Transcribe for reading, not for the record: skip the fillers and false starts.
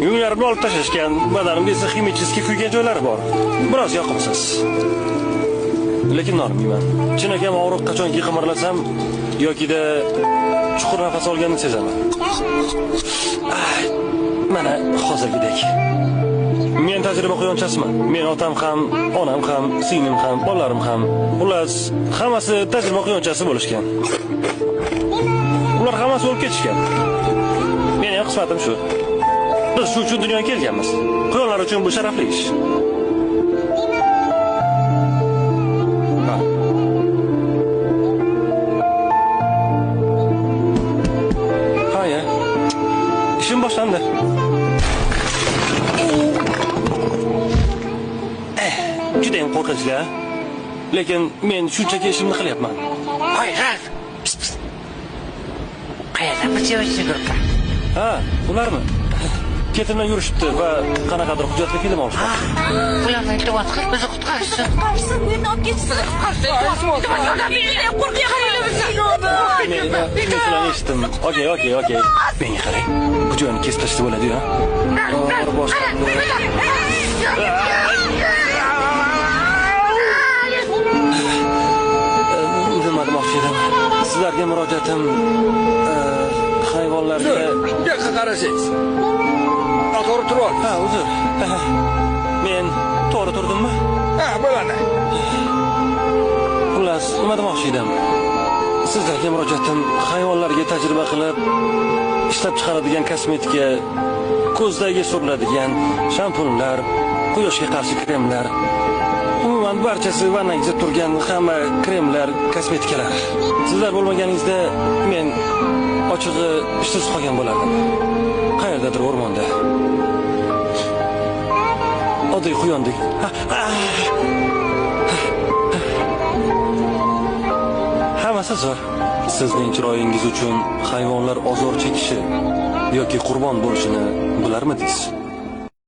Yunglarimni olib tashlashgan, badanimda esa ximichески kuygan joylari bor. Biroz yoqimsiz. Lekin normayman. Chinakam og'riq qachonki qimirlasam yokida chuqur nafas olganini sezaman. Mana hozirgidek. Men tajriba quyonchasiman. Men otam ham, onam ham, singlim ham, bolalarim ham, xullas, hammasi tajriba quyonchasi bo'lishgan. Ular hammasi o'lib ketishgan. Men ham qismatim shu. Biz shu uchun dunyoga kelganmiz. Quyonlar uchun bu sharafli ish. Hayya. İşim boshlandi. Juda ham qo'rqinchli. Lekin men shunchaki ishimni qilyapman. Voy, Ralf. Qayerda bir девочка gruppa? Ha, ularmi? Ketimdan yurishibdi va qanaqadir hujjatli film olishdi. Ularni iltimos qil, bizni qutqarishsin. Qutqarsin, bu yerni olib ketsin. Men shuni eshitdim. Okey. Menga qarang. Bu joyni kesib tashlab bo'ladi-ku. Nima demoqchi edim? Sizlarga murojaatim hayvonlarga yoqqa qarasangiz. To'g'ri turib. Ha, uzr. Men to'g'ri turdimmi? Ha, bo'ladi. Xullas, nima demoqchi edim? Sizlarga murojaatim hayvonlarga tajriba qilib ishlab chiqaradigan kosmetika, ko'zdagi suriladigan shampunlar, quyoshga qarshi kremlar, umuman barchasi vannangizda turgan hamma kremlar, kosmetikalar. Sizlar bo'lmaganingizda men ochig'i ishsiz qolgan bo'lardim. Qayerdadir o'rmonda. Oddiy quyondek. Hammasi zo'r. Sizning chiroyingiz uchun hayvonlar ozor chekishi yoki qurbon bo'lishini bilarmidingiz?